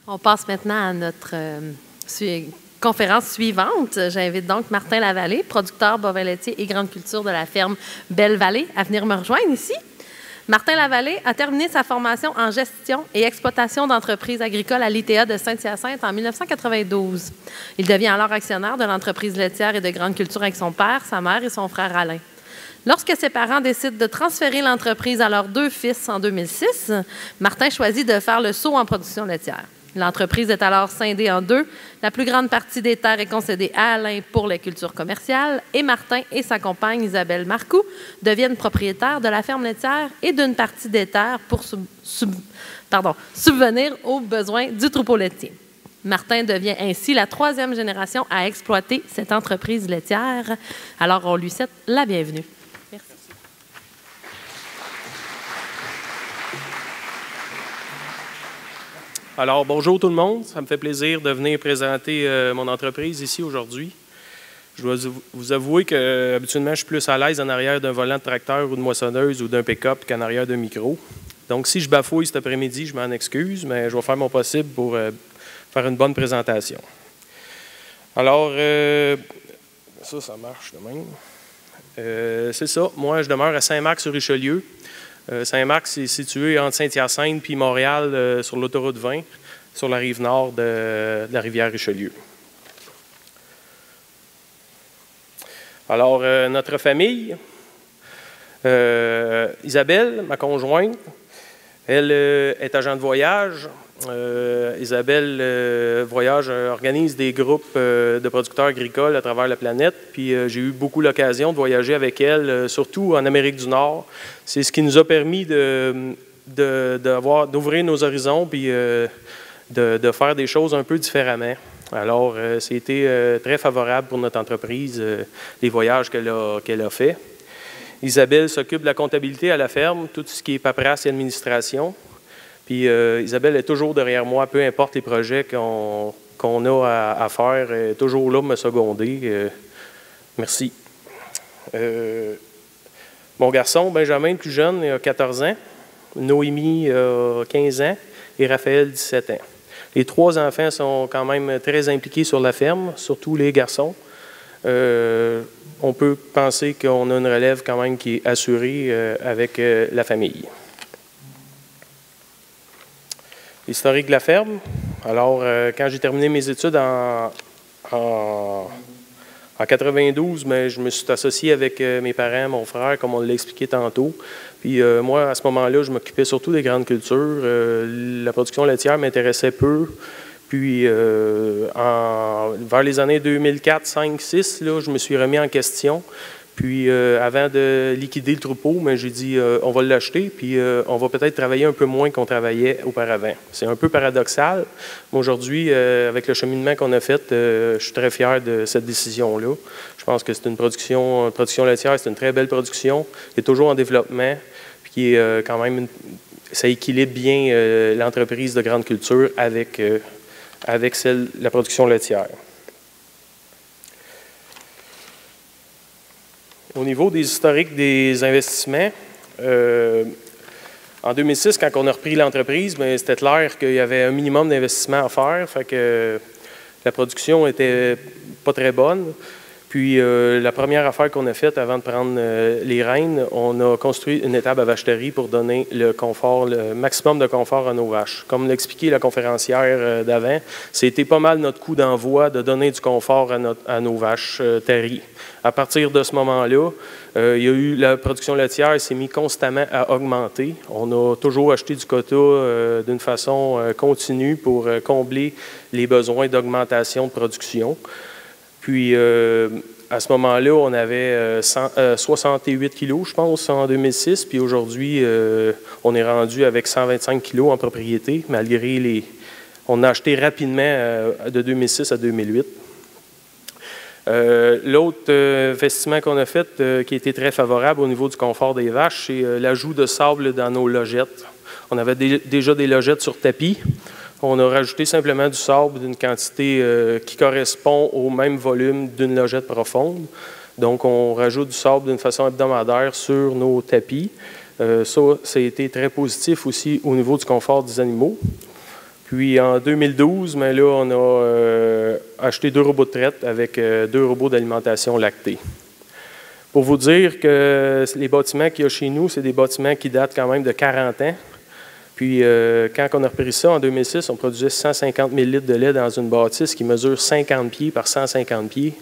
On passe maintenant à notre conférence suivante. J'invite donc Martin Lavallée, producteur bovin laitier et grande culture de la ferme Belle-Vallée, à venir me rejoindre ici. Martin Lavallée a terminé sa formation en gestion et exploitation d'entreprises agricoles à l'ITA de Saint-Hyacinthe en 1992. Il devient alors actionnaire de l'entreprise laitière et de grande culture avec son père, sa mère et son frère Alain. Lorsque ses parents décident de transférer l'entreprise à leurs deux fils en 2006, Martin choisit de faire le saut en production laitière. L'entreprise est alors scindée en deux. La plus grande partie des terres est concédée à Alain pour les cultures commerciales et Martin et sa compagne Isabelle Marcoux deviennent propriétaires de la ferme laitière et d'une partie des terres pour subvenir aux besoins du troupeau laitier. Martin devient ainsi la troisième génération à exploiter cette entreprise laitière. Alors, on lui souhaite la bienvenue. Merci. Alors, bonjour tout le monde. Ça me fait plaisir de venir présenter mon entreprise ici aujourd'hui. Je dois vous avouer que habituellement, je suis plus à l'aise en arrière d'un volant de tracteur ou de moissonneuse ou d'un pick-up qu'en arrière d'un micro. Donc, si je bafouille cet après-midi, je m'en excuse, mais je vais faire mon possible pour faire une bonne présentation. Alors, ça marche de même. C'est ça. Moi, je demeure à Saint-Marc-sur-Richelieu. Saint-Marc, c'est situé entre Saint-Hyacinthe puis Montréal sur l'autoroute 20, sur la rive nord de la rivière Richelieu. Alors, notre famille, Isabelle, ma conjointe, elle est agent de voyage. Isabelle organise des groupes de producteurs agricoles à travers la planète. Puis j'ai eu beaucoup l'occasion de voyager avec elle, surtout en Amérique du Nord. C'est ce qui nous a permis d'ouvrir nos horizons puis de faire des choses un peu différemment. Alors, c'était très favorable pour notre entreprise, les voyages qu'elle a faits. Isabelle s'occupe de la comptabilité à la ferme, tout ce qui est paperasse et administration. Puis Isabelle est toujours derrière moi, peu importe les projets qu'on a à faire, elle est toujours là pour me seconder. Merci. Mon garçon, Benjamin, le plus jeune, il a 14 ans. Noémie a 15 ans et Raphaël, 17 ans. Les trois enfants sont quand même très impliqués sur la ferme, surtout les garçons. On peut penser qu'on a une relève quand même qui est assurée avec la famille. Historique de la ferme. Alors, quand j'ai terminé mes études en 92, mais je me suis associé avec mes parents, mon frère, comme on l'a expliqué tantôt. Puis moi, à ce moment-là, je m'occupais surtout des grandes cultures. La production laitière m'intéressait peu. Puis, vers les années 2004, 5, 6, là, je me suis remis en question. Puis, avant de liquider le troupeau, j'ai dit, on va l'acheter, puis on va peut-être travailler un peu moins qu'on travaillait auparavant. C'est un peu paradoxal, mais aujourd'hui, avec le cheminement qu'on a fait, je suis très fier de cette décision-là. Je pense que c'est une production laitière, c'est une très belle production, qui est toujours en développement, puis qui est quand même, ça équilibre bien l'entreprise de grande culture avec la production laitière. Au niveau des historiques des investissements, en 2006, quand on a repris l'entreprise, c'était clair qu'il y avait un minimum d'investissement à faire, fait que la production n'était pas très bonne. Puis la première affaire qu'on a faite avant de prendre les rênes, on a construit une étable à vacheterie pour donner le maximum de confort à nos vaches. Comme l'a expliqué la conférencière d'avant, c'était pas mal notre coup d'envoi de donner du confort à nos vaches taries. À partir de ce moment-là, la production laitière s'est mise constamment à augmenter. On a toujours acheté du quota d'une façon continue pour combler les besoins d'augmentation de production. Puis, à ce moment-là, on avait 68 kilos, je pense, en 2006. Puis aujourd'hui, on est rendu avec 125 kilos en propriété, malgré on a acheté rapidement de 2006 à 2008. L'autre investissement qu'on a fait qui était très favorable au niveau du confort des vaches, c'est l'ajout de sable dans nos logettes. On avait déjà des logettes sur tapis. On a rajouté simplement du sable d'une quantité qui correspond au même volume d'une logette profonde. Donc, on rajoute du sable d'une façon hebdomadaire sur nos tapis. Ça a été très positif aussi au niveau du confort des animaux. Puis en 2012, mais là, on a acheté 2 robots de traite avec 2 robots d'alimentation lactée. Pour vous dire que les bâtiments qu'il y a chez nous, c'est des bâtiments qui datent quand même de 40 ans. Puis quand on a repris ça en 2006, on produisait 150 000 litres de lait dans une bâtisse qui mesure 50 pieds par 150 pieds.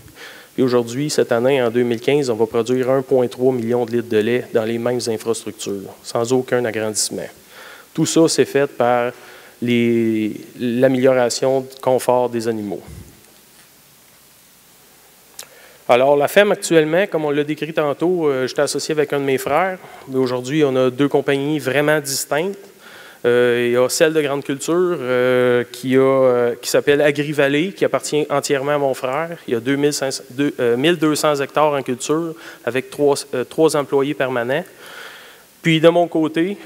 Puis aujourd'hui, cette année, en 2015, on va produire 1,3 million de litres de lait dans les mêmes infrastructures, sans aucun agrandissement. Tout ça, c'est fait par l'amélioration du confort des animaux. Alors, la ferme actuellement, comme on l'a décrit tantôt, j'étais associé avec un de mes frères. Aujourd'hui, on a 2 compagnies vraiment distinctes. Il y a celle de grande culture qui s'appelle Agri-Vallée, qui appartient entièrement à mon frère. Il y a 1200 hectares en culture avec 3 employés permanents. Puis, de mon côté,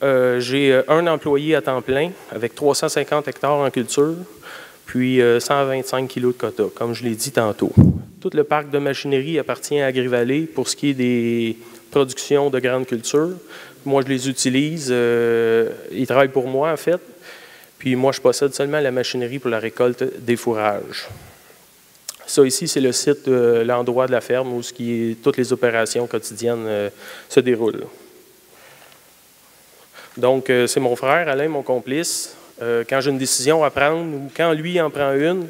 j'ai un employé à temps plein avec 350 hectares en culture, puis 125 kilos de quota, comme je l'ai dit tantôt. Tout le parc de machinerie appartient à Agri-Vallée pour ce qui est des productions de grande culture. Moi, je les utilise. Ils travaillent pour moi, en fait. Puis moi, je possède seulement la machinerie pour la récolte des fourrages. Ça, ici, c'est le site, l'endroit de la ferme où toutes les opérations quotidiennes se déroulent. Donc, c'est mon frère, Alain, mon complice. Quand j'ai une décision à prendre ou quand lui en prend une,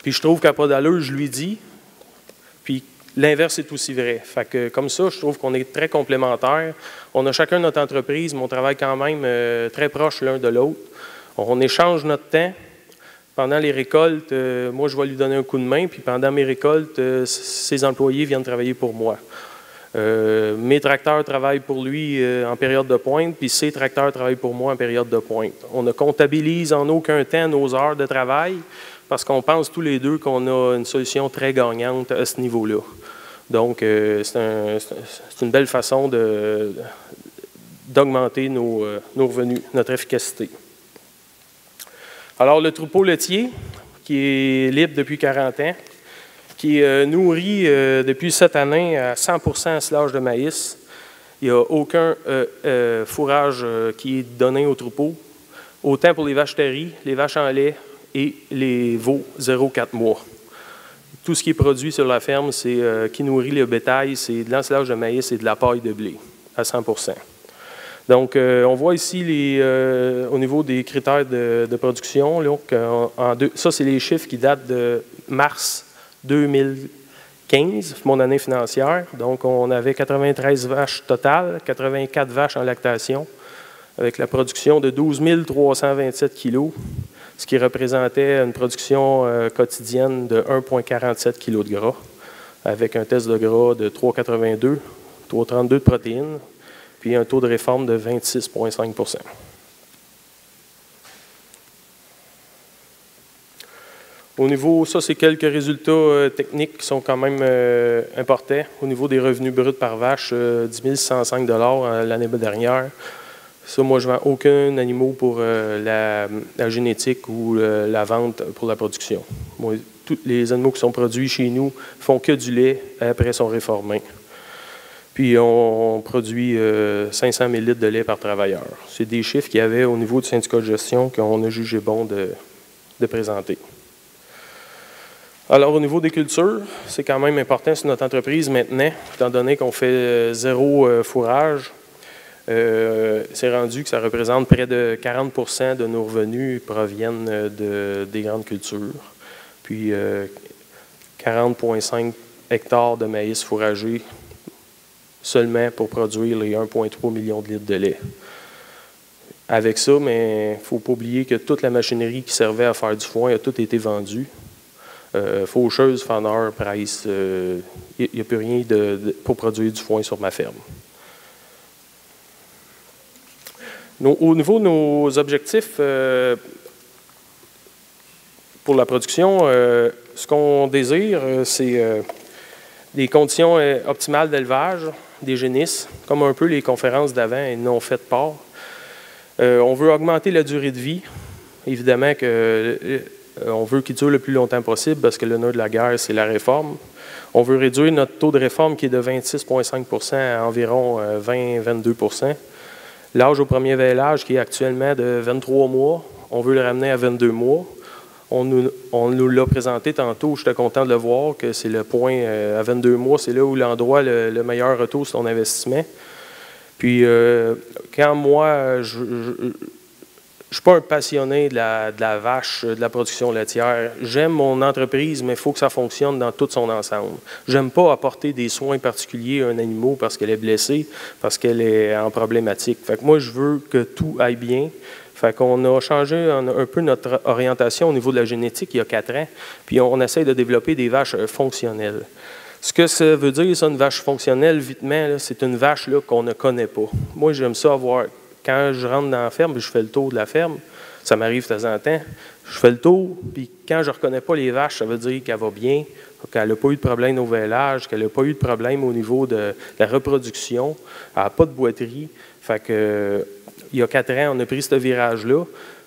puis je trouve qu'il n'a pas d'allure, je lui dis. Puis l'inverse est aussi vrai. Fait que comme ça, je trouve qu'on est très complémentaires. On a chacun notre entreprise, mais on travaille quand même très proche l'un de l'autre. On échange notre temps. Pendant les récoltes, moi, je vais lui donner un coup de main, puis pendant mes récoltes, ses employés viennent travailler pour moi. Mes tracteurs travaillent pour lui en période de pointe, puis ses tracteurs travaillent pour moi en période de pointe. On ne comptabilise en aucun temps nos heures de travail parce qu'on pense tous les deux qu'on a une solution très gagnante à ce niveau-là. Donc, c'est une belle façon d'augmenter nos revenus, notre efficacité. Alors, le troupeau laitier, qui est libre depuis 40 ans, qui est nourri depuis cette année à 100% asselage de maïs. Il n'y a aucun fourrage qui est donné au troupeau, autant pour les vaches terries, les vaches en lait et les veaux 0,4 mois. Tout ce qui est produit sur la ferme, qui nourrit le bétail, c'est de l'ensilage de maïs et de la paille de blé à 100%. Donc, on voit ici au niveau des critères de production, là, ça, c'est les chiffres qui datent de mars 2015, mon année financière. Donc, on avait 93 vaches totales, 84 vaches en lactation, avec la production de 12 327 kilos, ce qui représentait une production quotidienne de 1,47 kg de gras, avec un test de gras de 3,82, 3,32 de protéines, puis un taux de réforme de 26,5 %. Au niveau, ça, c'est quelques résultats techniques qui sont quand même importants. Au niveau des revenus bruts par vache, 10 105 $ l'année dernière. Ça, moi, je ne vends aucun animal pour la génétique ou la vente pour la production. Moi, tous les animaux qui sont produits chez nous font que du lait, après sont réformés. Puis, on produit 500 000 litres de lait par travailleur. C'est des chiffres qu'il y avait au niveau du syndicat de gestion qu'on a jugé bon de présenter. Alors, au niveau des cultures, c'est quand même important sur notre entreprise maintenant, étant donné qu'on fait zéro fourrage. C'est rendu que ça représente près de 40 % de nos revenus proviennent des grandes cultures. Puis, 40,5 hectares de maïs fourragé seulement pour produire les 1,3 million de litres de lait. Avec ça, mais il ne faut pas oublier que toute la machinerie qui servait à faire du foin a tout été vendue. Faucheuse, faneur, presse, il n'y a plus rien pour produire du foin sur ma ferme. Au niveau de nos objectifs pour la production, ce qu'on désire, c'est des conditions optimales d'élevage, des génisses, comme un peu les conférences d'avant et non faites part. On veut augmenter la durée de vie. Évidemment on veut qu'il dure le plus longtemps possible parce que le nœud de la guerre, c'est la réforme. On veut réduire notre taux de réforme qui est de 26,5 % à environ 20-22 %. L'âge au premier vêlage qui est actuellement de 23 mois, On veut le ramener à 22 mois. On nous l'a présenté tantôt, j'étais content de le voir, que c'est le point à 22 mois, c'est là où l'endroit le meilleur retour sur ton investissement. Puis, quand moi, je ne suis pas un passionné de la vache, de la production laitière. J'aime mon entreprise, mais il faut que ça fonctionne dans tout son ensemble. J'aime pas apporter des soins particuliers à un animal parce qu'elle est blessée, parce qu'elle est en problématique. Fait que moi, je veux que tout aille bien. Fait qu'on a changé un peu notre orientation au niveau de la génétique il y a 4 ans, puis on essaie de développer des vaches fonctionnelles. Ce que ça veut dire, ça, une vache fonctionnelle, vitement, c'est une vache qu'on ne connaît pas. Moi, j'aime ça avoir... Quand je rentre dans la ferme, je fais le tour de la ferme, ça m'arrive de temps en temps, je fais le tour, puis quand je ne reconnais pas les vaches, ça veut dire qu'elle va bien, qu'elle n'a pas eu de problème au vêlage, qu'elle n'a pas eu de problème au niveau de la reproduction, elle n'a pas de boiterie. Fait que... Il y a 4 ans, on a pris ce virage-là.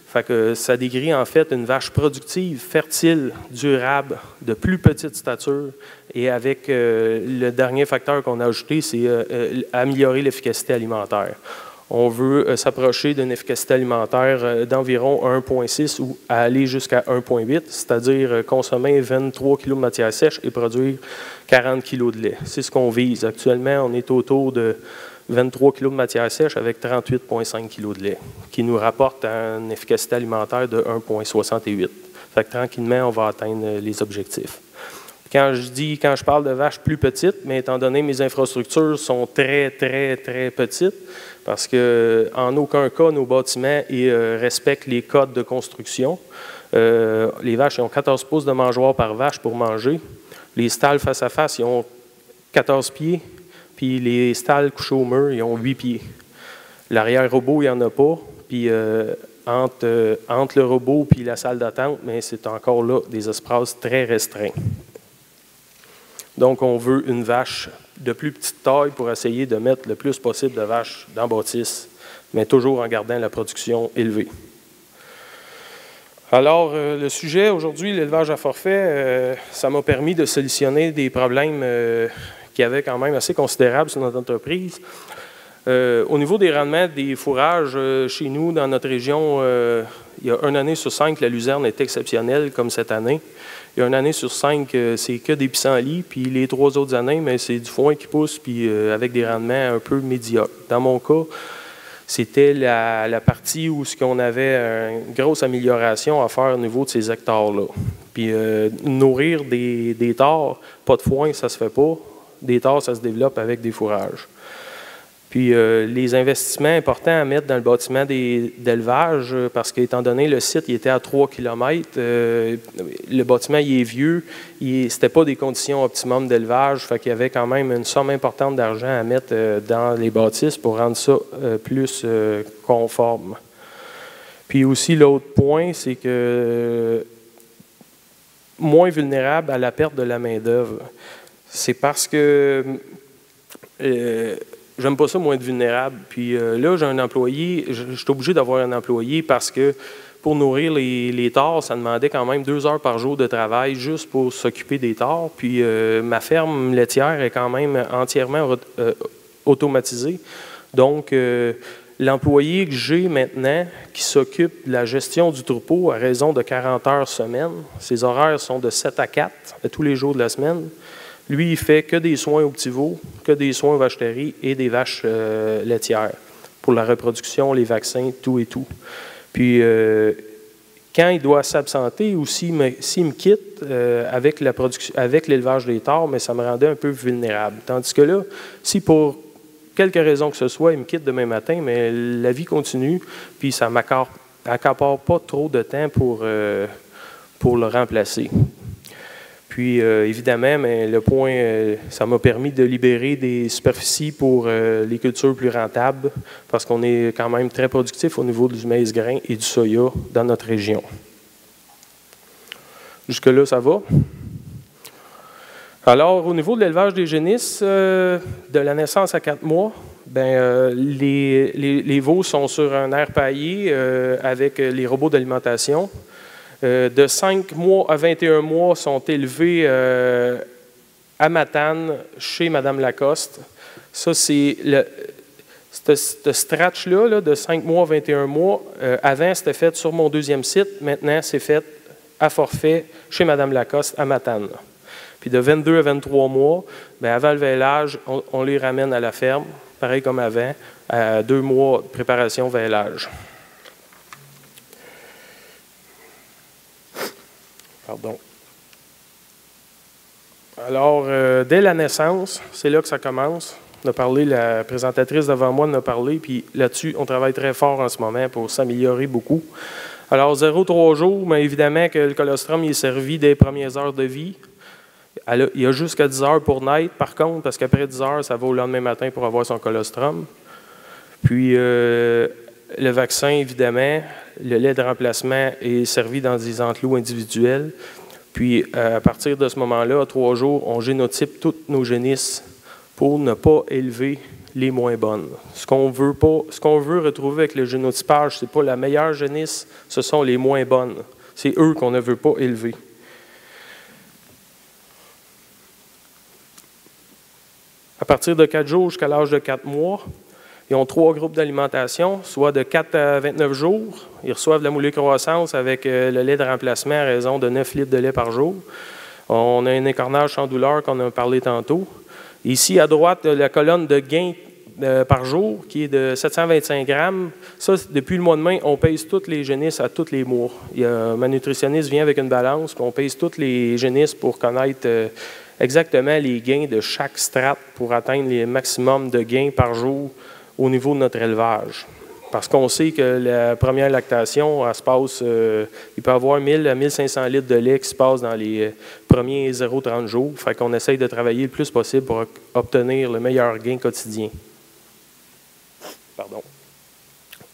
Fait que ça décrit en fait une vache productive, fertile, durable, de plus petite stature. Et avec le dernier facteur qu'on a ajouté, c'est améliorer l'efficacité alimentaire. On veut s'approcher d'une efficacité alimentaire d'environ 1,6 ou aller jusqu'à 1,8, c'est-à-dire consommer 23 kg de matière sèche et produire 40 kg de lait. C'est ce qu'on vise. Actuellement, on est autour de 23 kg de matière sèche avec 38,5 kg de lait, qui nous rapporte à une efficacité alimentaire de 1,68. Fait que tranquillement, on va atteindre les objectifs. Quand je parle de vaches plus petites, mais étant donné que mes infrastructures sont très, très, très petites, parce qu'en aucun cas, nos bâtiments respectent les codes de construction. Les vaches, ils ont 14 pouces de mangeoire par vache pour manger. Les stalles face à face, ils ont 14 pieds. Puis les stalles couchés au mur, ils ont 8 pieds. L'arrière-robot, il n'y en a pas. Puis entre le robot et la salle d'attente, mais c'est encore là des espaces très restreints. Donc, on veut une vache de plus petite taille pour essayer de mettre le plus possible de vaches dans la bâtisse, mais toujours en gardant la production élevée. Alors, le sujet aujourd'hui, l'élevage à forfait, ça m'a permis de solutionner des problèmes qui avait quand même assez considérable sur notre entreprise. Au niveau des rendements des fourrages, chez nous, dans notre région, il y a 1 année sur 5, la luzerne est exceptionnelle, comme cette année. Il y a 1 année sur 5, c'est que des pissenlits, puis les 3 autres années, mais c'est du foin qui pousse, puis avec des rendements un peu médiocres. Dans mon cas, c'était la partie où on avait une grosse amélioration à faire au niveau de ces hectares-là. Puis nourrir des tares, pas de foin, ça se fait pas. Des tares, ça se développe avec des fourrages. Puis les investissements importants à mettre dans le bâtiment d'élevage, parce qu'étant donné le site il était à 3 km, le bâtiment il est vieux, ce n'était pas des conditions optimum d'élevage, fait qu'il y avait quand même une somme importante d'argent à mettre dans les bâtisses pour rendre ça plus conforme. Puis aussi l'autre point, c'est que moins vulnérable à la perte de la main-d'œuvre. C'est parce que j'aime pas ça, moins vulnérable. Puis là, j'ai un employé, je suis obligé d'avoir un employé parce que pour nourrir les tares, ça demandait quand même 2 heures par jour de travail juste pour s'occuper des tares. Puis ma ferme laitière est quand même entièrement automatisée. Donc, l'employé que j'ai maintenant, qui s'occupe de la gestion du troupeau à raison de 40 heures semaine, ses horaires sont de 7 à 4 tous les jours de la semaine. Lui, il fait que des soins aux petits veaux, que des soins aux vacheteries et des vaches laitières pour la reproduction, les vaccins, tout et tout. Puis, quand il doit s'absenter ou s'il me quitte avec l'élevage des tares, mais ça me rendait un peu vulnérable. Tandis que là, si pour quelque raison que ce soit, il me quitte demain matin, mais la vie continue, puis ça ne m'accapare pas trop de temps pour le remplacer. Puis, évidemment, mais le point, ça m'a permis de libérer des superficies pour les cultures plus rentables parce qu'on est quand même très productif au niveau du maïs-grain et du soya dans notre région. Jusque-là, ça va? Alors, au niveau de l'élevage des génisses, de la naissance à 4 mois, les veaux sont sur un air paillé avec les robots d'alimentation. De 5 mois à 21 mois sont élevés à Matane, chez Mme Lacoste. Ça, c'est Ce stretch-là, là, de 5 mois, 21 mois, avant, c'était fait sur mon deuxième site. Maintenant, c'est fait à forfait chez Mme Lacoste à Matane. Puis de 22 à 23 mois, bien, avant le vêlage, on les ramène à la ferme, pareil comme avant, à 2 mois de préparation vêlage. Pardon. Alors, dès la naissance, c'est là que ça commence. On a parlé, la présentatrice devant moi en a parlé, puis là-dessus, on travaille très fort en ce moment pour s'améliorer beaucoup. Alors, 0,3 jours, mais évidemment que le colostrum il est servi dès les premières heures de vie. Il y a jusqu'à 10 heures pour naître, par contre, parce qu'après 10 heures, ça va au lendemain matin pour avoir son colostrum. Puis, le vaccin, évidemment, le lait de remplacement est servi dans des enclos individuels. Puis, à partir de ce moment-là, à 3 jours, on génotype toutes nos génisses pour ne pas élever les moins bonnes. Ce qu'on veut retrouver avec le génotypage, ce n'est pas la meilleure génisse, ce sont les moins bonnes. C'est eux qu'on ne veut pas élever. À partir de 4 jours jusqu'à l'âge de 4 mois, ils ont 3 groupes d'alimentation, soit de 4 à 29 jours. Ils reçoivent la moulée croissance avec le lait de remplacement à raison de 9 litres de lait par jour. On a un écornage sans douleur qu'on a parlé tantôt. Ici, à droite, la colonne de gain par jour, qui est de 725 grammes. Ça, depuis le mois de mai, on pèse toutes les génisses à tous les mois. Ma nutritionniste vient avec une balance, puis on pèse toutes les génisses pour connaître exactement les gains de chaque strate pour atteindre les maximums de gains par jour au niveau de notre élevage. Parce qu'on sait que la première lactation, elle se passe, il peut y avoir 1000 à 1500 litres de lait qui se passent dans les premiers 0,30 jours. Fait qu'on essaye de travailler le plus possible pour obtenir le meilleur gain quotidien. Pardon.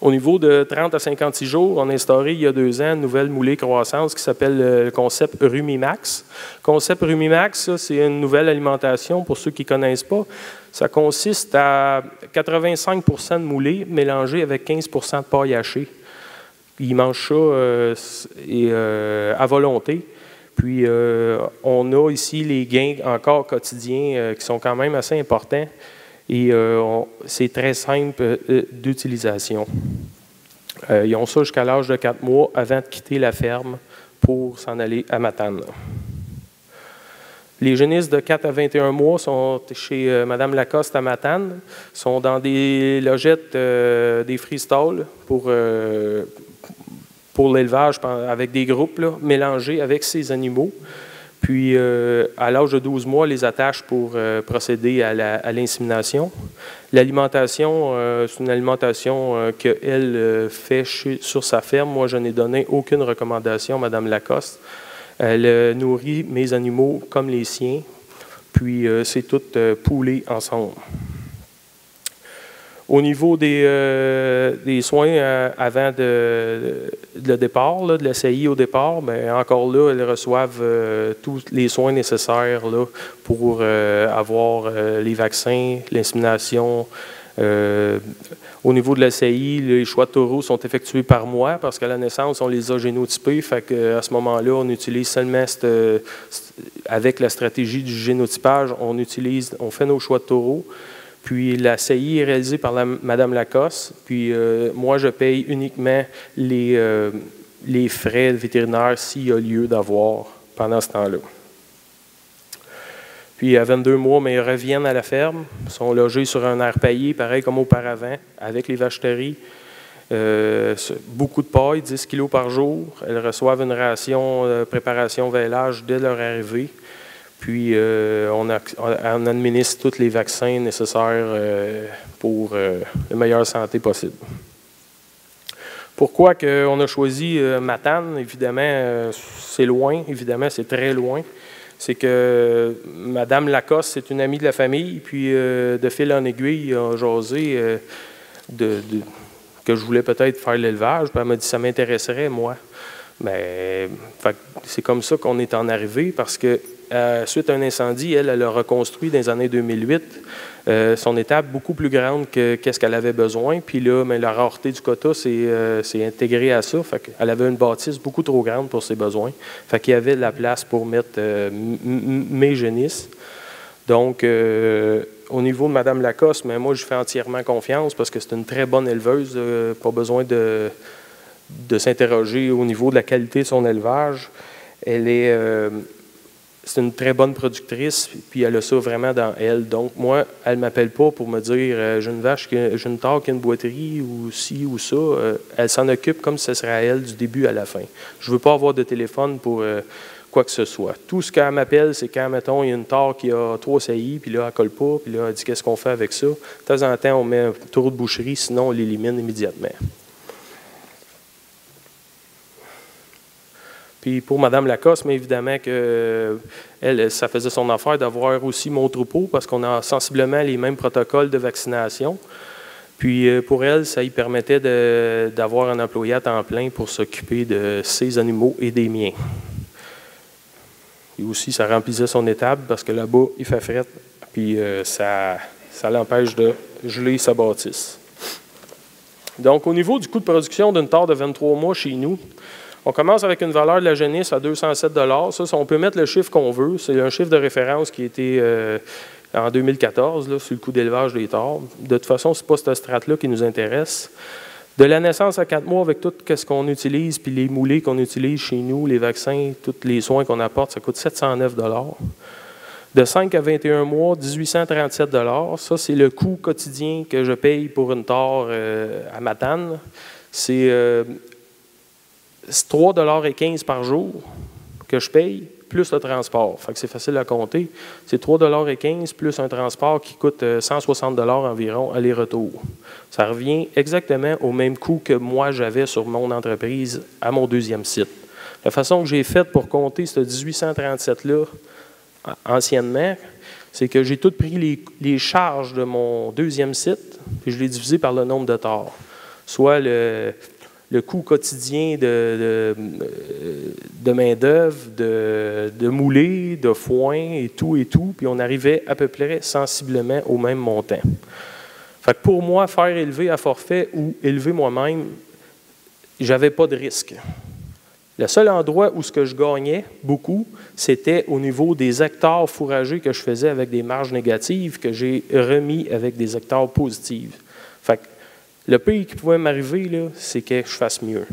Au niveau de 30 à 56 jours, on a instauré il y a 2 ans une nouvelle moulée croissance qui s'appelle le concept Rumimax. Le concept Rumimax, c'est une nouvelle alimentation pour ceux qui ne connaissent pas. Ça consiste à 85 % de moulée mélangée avec 15 % de paille hachée. Ils mangent ça à volonté. Puis, on a ici les gains encore quotidiens qui sont quand même assez importants. Et c'est très simple d'utilisation. Ils ont ça jusqu'à l'âge de 4 mois avant de quitter la ferme pour s'en aller à Matane. Les génisses de 4 à 21 mois sont chez Mme Lacoste à Matane, sont dans des logettes, des freestalls pour l'élevage avec des groupes là, mélangés avec ces animaux. Puis, à l'âge de 12 mois, les attache pour procéder à l'insémination. L'alimentation, c'est une alimentation qu'elle fait sur sa ferme. Moi, je n'ai donné aucune recommandation à Mme Lacoste. Elle nourrit mes animaux comme les siens. Puis, c'est tout poulé ensemble. Au niveau des soins avant le départ, là, de la CI au départ, bien, encore là, elles reçoivent tous les soins nécessaires là, pour avoir les vaccins, l'insémination. Au niveau de la CI, les choix de taureaux sont effectués par moi parce qu'à la naissance, on les a génotypés. Fait qu'à ce moment-là, on utilise seulement avec la stratégie du génotypage, on fait nos choix de taureaux. Puis la CI est réalisée par Mme Lacoste. Puis moi, je paye uniquement les frais vétérinaires s'il y a lieu d'avoir pendant ce temps-là. Puis à 22 mois, mais ils reviennent à la ferme, sont logés sur un air paillé, pareil comme auparavant, avec les vacheteries. Beaucoup de paille, 10 kg par jour. Elles reçoivent une ration de préparation vêlage dès leur arrivée. Puis, on administre tous les vaccins nécessaires pour la meilleure santé possible. Pourquoi on a choisi Matane? Évidemment, c'est loin. Évidemment, c'est très loin. C'est que Mme Lacoste, c'est une amie de la famille. Puis, de fil en aiguille, on a jasé que je voulais peut-être faire l'élevage. Puis, elle m'a dit que ça m'intéresserait, moi. Mais c'est comme ça qu'on est en arrivé parce que suite à un incendie, elle a reconstruit dans les années 2008 son étable beaucoup plus grande que qu'est-ce qu'elle avait besoin. Puis là, mais la rareté du quota s'est intégrée à ça. Fait qu'elle avait une bâtisse beaucoup trop grande pour ses besoins. Fait qu'il y avait de la place pour mettre mes génisses. Donc, au niveau de Mme Lacoste, mais moi, je fais entièrement confiance parce que c'est une très bonne éleveuse. Pas besoin de s'interroger au niveau de la qualité de son élevage. C'est une très bonne productrice, puis elle a ça vraiment dans elle. Donc, moi, elle ne m'appelle pas pour me dire j'ai une vache, j'ai une tare qui a une boiterie, ou ci ou ça. Elle s'en occupe comme si ce serait à elle du début à la fin. Je ne veux pas avoir de téléphone pour quoi que ce soit. Tout ce qu'elle m'appelle, c'est quand, mettons, il y a une tare qui a 3 saillies, puis là, elle ne colle pas, puis là, elle dit qu'est-ce qu'on fait avec ça. De temps en temps, on met un tour de boucherie, sinon on l'élimine immédiatement. Puis pour Mme Lacoste, mais évidemment que elle, ça faisait son affaire d'avoir aussi mon troupeau parce qu'on a sensiblement les mêmes protocoles de vaccination. Puis pour elle, ça lui permettait d'avoir un employé à temps plein pour s'occuper de ses animaux et des miens. Et aussi, ça remplissait son étable parce que là-bas, il fait fret. Puis ça l'empêche de geler sa bâtisse. Donc au niveau du coût de production d'une tare de 23 mois chez nous, on commence avec une valeur de la génisse à 207 $. Ça, on peut mettre le chiffre qu'on veut. C'est un chiffre de référence qui a été en 2014, là, sur le coût d'élevage des tares. De toute façon, ce n'est pas cette strate-là qui nous intéresse. De la naissance à 4 mois, avec tout ce qu'on utilise, puis les moulées qu'on utilise chez nous, les vaccins, tous les soins qu'on apporte, ça coûte 709 $. De 5 à 21 mois, 1837 $. Ça, c'est le coût quotidien que je paye pour une tare à Matane. C'est 3,15 $ par jour que je paye, plus le transport. Fait que c'est facile à compter. C'est 3,15 $ plus un transport qui coûte 160 $ environ aller-retour. Ça revient exactement au même coût que moi j'avais sur mon entreprise à mon deuxième site. La façon que j'ai faite pour compter ce 1837-là anciennement, c'est que j'ai tout pris les charges de mon deuxième site, puis je l'ai divisé par le nombre de tares. Soit le coût quotidien de main-d'œuvre, de moulée, de foin et tout, puis on arrivait à peu près sensiblement au même montant. Fait que pour moi, faire élever à forfait ou élever moi-même, j'avais pas de risque. Le seul endroit où ce que je gagnais beaucoup, c'était au niveau des hectares fourragés que je faisais avec des marges négatives que j'ai remis avec des hectares positives. Fait que le pire qui pouvait m'arriver, c'est que je fasse mieux.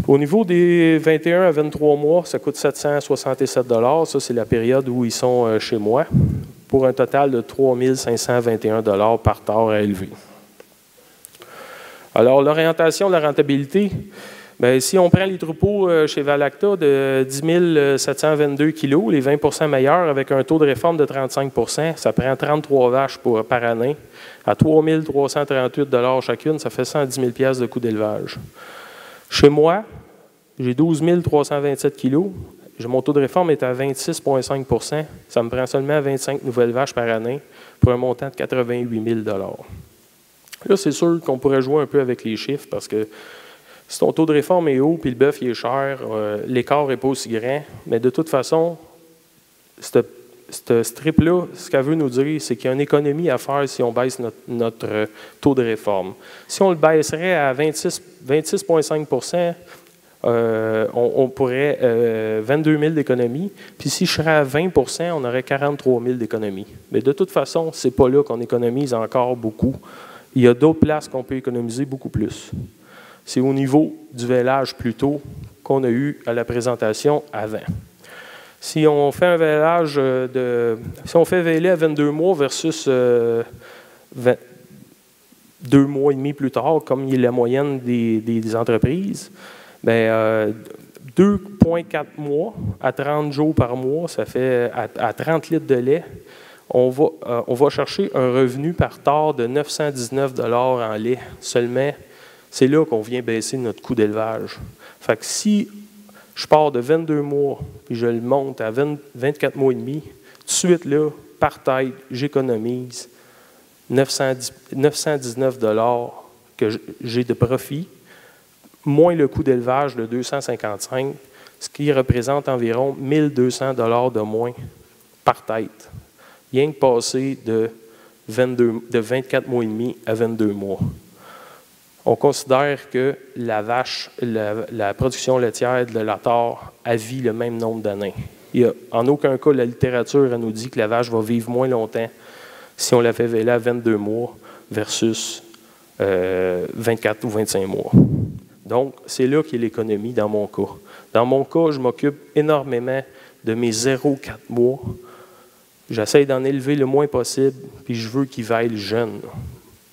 Au niveau des 21 à 23 mois, ça coûte 767 $. Ça, c'est la période où ils sont chez moi, pour un total de 3 521 $ par tare à élever. Alors, l'orientation de la rentabilité, bien, si on prend les troupeaux chez Valacta de 10 722 kg, les 20 meilleurs, avec un taux de réforme de 35 %, ça prend 33 vaches par année. À 3 338 $ chacune, ça fait 110 000 $ de coût d'élevage. Chez moi, j'ai 12 327 kg. Mon taux de réforme est à 26,5 %. Ça me prend seulement 25 nouvelles vaches par année pour un montant de 88 000 $. Là, c'est sûr qu'on pourrait jouer un peu avec les chiffres parce que si ton taux de réforme est haut et le bœuf est cher, l'écart n'est pas aussi grand. Mais de toute façon, ce strip-là, ce qu'elle veut nous dire, c'est qu'il y a une économie à faire si on baisse notre taux de réforme. Si on le baisserait à 26,5 %, on pourrait 22 000 d'économie. Puis si je serais à 20 %, on aurait 43 000 d'économie. Mais de toute façon, ce n'est pas là qu'on économise encore beaucoup. Il y a d'autres places qu'on peut économiser beaucoup plus. C'est au niveau du vêlage plutôt qu'on a eu à la présentation avant. Si on fait un vêlage si on fait vêler à 22 mois versus 2 mois et demi plus tard, comme il est la moyenne des entreprises, bien, 2,4 mois à 30 jours par mois, ça fait à 30 litres de lait, on va chercher un revenu par tare de 919 $ en lait seulement. C'est là qu'on vient baisser notre coût d'élevage. Fait que si je pars de 22 mois et je le monte à 24 mois et demi, tout de suite, là, par tête, j'économise 919 $ que j'ai de profit, moins le coût d'élevage de 255, ce qui représente environ 1 200 $ de moins par tête. Rien que passer de 24 mois et demi à 22 mois. On considère que la production laitière de la tare a vie le même nombre d'années. En aucun cas, la littérature elle nous dit que la vache va vivre moins longtemps si on la fait véler à 22 mois versus 24 ou 25 mois. Donc, c'est là qu'est l'économie dans mon cas. Dans mon cas, je m'occupe énormément de mes 0,4 mois. J'essaie d'en élever le moins possible, puis je veux qu'ils veillent jeunes.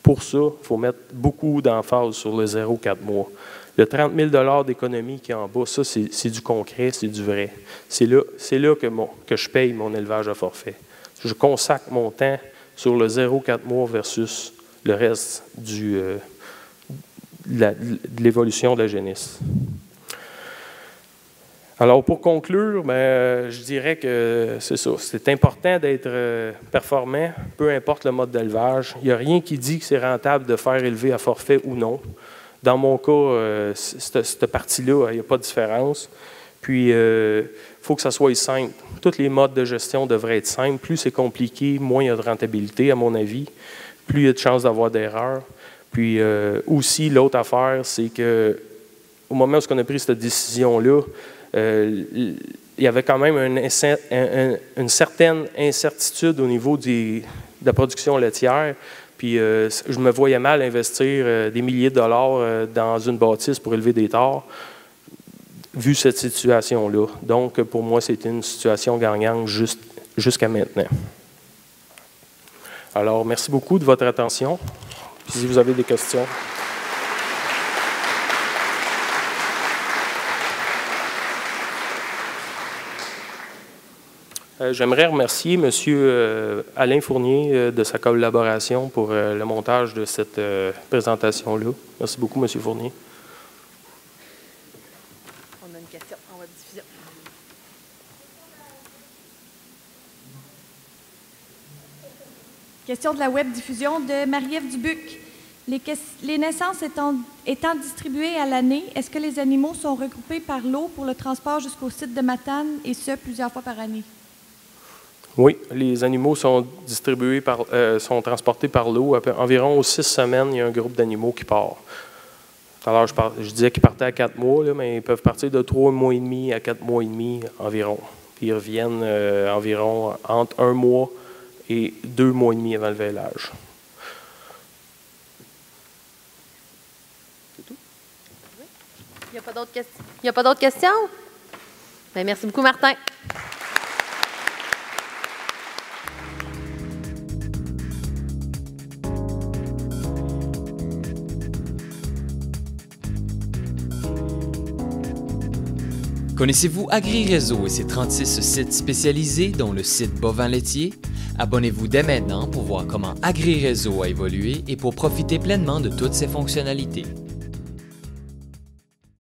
Pour ça, il faut mettre beaucoup d'emphase sur le 0,4 mois. Le 30 000 d'économie qui est en bas, ça, c'est du concret, c'est du vrai. C'est là que je paye mon élevage à forfait. Je consacre mon temps sur le 0,4 mois versus le reste de l'évolution de la génisse. Alors, pour conclure, je dirais que c'est ça. C'est important d'être performant, peu importe le mode d'élevage. Il n'y a rien qui dit que c'est rentable de faire élever à forfait ou non. Dans mon cas, cette partie-là, il n'y a pas de différence. Puis, il faut que ça soit simple. Tous les modes de gestion devraient être simples. Plus c'est compliqué, moins il y a de rentabilité, à mon avis. Plus il y a de chances d'avoir d'erreurs. Puis, aussi, l'autre affaire, c'est qu'au moment où on a pris cette décision-là, il y avait quand même une certaine incertitude au niveau de la production laitière. Puis je me voyais mal investir des milliers de dollars dans une bâtisse pour élever des tares, vu cette situation-là. Donc, pour moi, c'était une situation gagnante jusqu'à maintenant. Alors, merci beaucoup de votre attention. Puis, si vous avez des questions. J'aimerais remercier M. Alain Fournier de sa collaboration pour le montage de cette présentation-là. Merci beaucoup, M. Fournier. On a une question en web diffusion. Question de la web diffusion de Marie-Ève Dubuc. Les naissances étant distribuées à l'année, est-ce que les animaux sont regroupés par lot pour le transport jusqu'au site de Matane, et ce, plusieurs fois par année? Oui, les animaux sont sont transportés par l'eau. Environ aux 6 semaines, il y a un groupe d'animaux qui part. Alors, je disais qu'ils partaient à 4 mois, là, mais ils peuvent partir de 3 mois et demi à 4 mois et demi environ. Puis ils reviennent environ entre 1 mois et 2 mois et demi avant le vêlage. C'est tout? Il n'y a pas d'autres questions? Bien, merci beaucoup, Martin. Connaissez-vous AgriRéseau et ses 36 sites spécialisés, dont le site bovin laitier? Abonnez-vous dès maintenant pour voir comment AgriRéseau a évolué et pour profiter pleinement de toutes ses fonctionnalités.